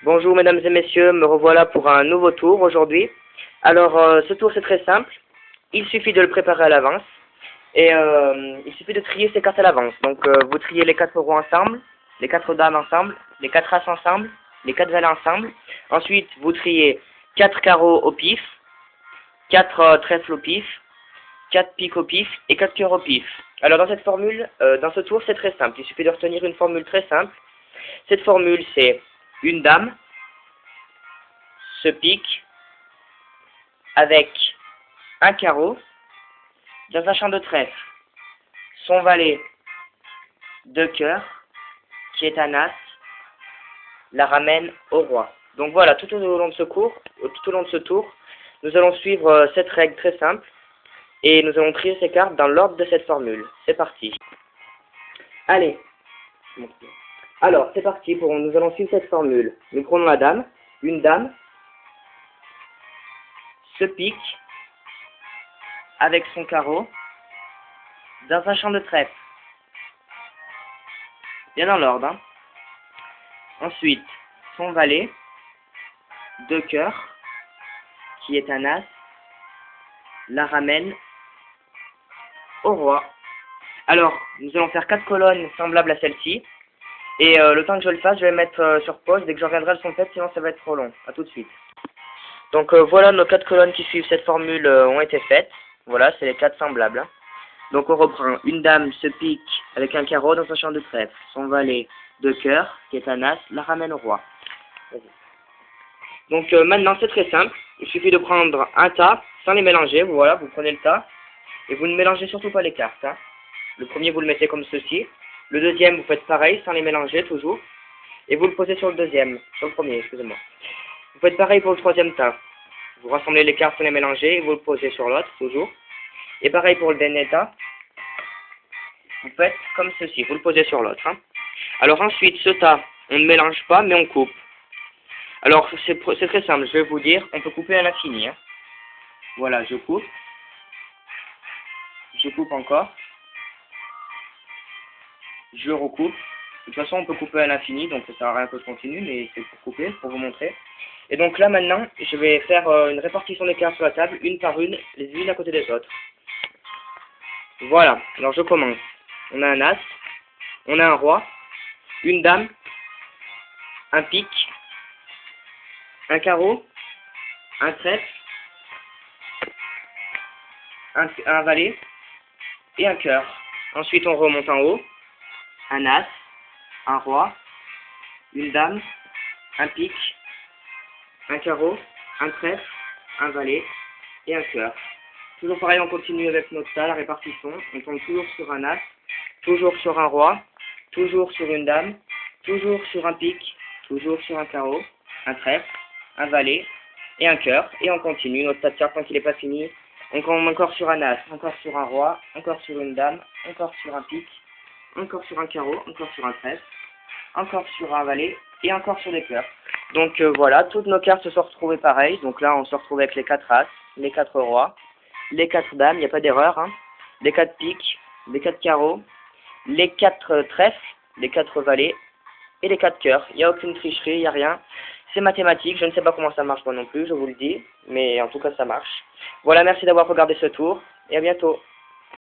Bonjour mesdames et messieurs, me revoilà pour un nouveau tour aujourd'hui. Alors ce tour c'est très simple, il suffit de le préparer à l'avance et il suffit de trier ses cartes à l'avance. Donc vous triez les 4 roues ensemble, les 4 dames ensemble, les 4 as ensemble, les 4 valets ensemble. Ensuite vous triez 4 carreaux au pif, 4 trèfles au pif, 4 piques au pif et 4 cœurs au pif. Alors dans cette formule, dans ce tour c'est très simple, il suffit de retenir une formule très simple. Cette formule c'est une dame se pique avec un carreau dans un champ de trèfle. Son valet de cœur, qui est un as, la ramène au roi. Donc voilà, tout au long de ce cours, tout au long de ce tour, nous allons suivre cette règle très simple et nous allons trier ces cartes dans l'ordre de cette formule. C'est parti. Allez. Alors, c'est parti, nous allons suivre cette formule. Nous prenons la dame, une dame se pique avec son carreau dans un champ de trèfle. Bien dans l'ordre. Hein. Ensuite, son valet de cœur, qui est un as, la ramène au roi. Alors, nous allons faire 4 colonnes semblables à celle-ci. Et le temps que je le fasse, je vais mettre sur pause. Dès que je reviendrai, elles sont faites, sinon ça va être trop long. A tout de suite. Donc voilà, nos 4 colonnes qui suivent cette formule ont été faites. Voilà, c'est les 4 semblables. Hein. Donc on reprend. Une dame se pique avec un carreau dans un champ de trèfle. Son valet de cœur, qui est un as, la ramène au roi. Donc maintenant, c'est très simple. Il suffit de prendre un tas sans les mélanger. Voilà, vous prenez le tas. Et vous ne mélangez surtout pas les cartes. Hein. Le premier, vous le mettez comme ceci. Le deuxième, vous faites pareil, sans les mélanger, toujours. Et vous le posez sur le deuxième. Sur le premier, excusez-moi. Vous faites pareil pour le troisième tas. Vous rassemblez les cartes sans les mélanger et vous le posez sur l'autre, toujours. Et pareil pour le dernier tas. Vous faites comme ceci, vous le posez sur l'autre. Hein. Alors ensuite, ce tas, on ne mélange pas, mais on coupe. Alors, c'est très simple, je vais vous dire, on peut couper à l'infini. Hein. Voilà, je coupe. Je coupe encore. Je recoupe. De toute façon, on peut couper à l'infini, donc ça sert à rien que je continue, mais c'est pour couper, pour vous montrer. Et donc là, maintenant, je vais faire une répartition des cartes sur la table, une par une, les unes à côté des autres. Voilà, alors je commence. On a un as, on a un roi, une dame, un pique, un carreau, un trèfle, un valet et un cœur. Ensuite, on remonte en haut, un as, un roi, une dame, un pique, un carreau, un trèfle, un valet et un cœur. Toujours pareil, on continue avec notre tas, la répartition. On tombe toujours sur un as, toujours sur un roi, toujours sur une dame, toujours sur un pique, toujours sur un carreau, un trèfle, un valet et un cœur. Et on continue notre tas de cartes tant qu'il n'est pas fini. On tombe encore sur un as, encore sur un roi, encore sur une dame, encore sur un pique, encore sur un carreau, encore sur un trèfle, encore sur un valet et encore sur des cœurs. Donc voilà, toutes nos cartes se sont retrouvées pareilles. Donc là, on se retrouve avec les 4 as, les 4 rois, les 4 dames, il n'y a pas d'erreur, hein, les 4 piques, les 4 carreaux, les 4 trèfles, les 4 valets et les 4 cœurs. Il n'y a aucune tricherie, il n'y a rien. C'est mathématique, je ne sais pas comment ça marche moi non plus, je vous le dis, mais en tout cas ça marche. Voilà, merci d'avoir regardé ce tour et à bientôt.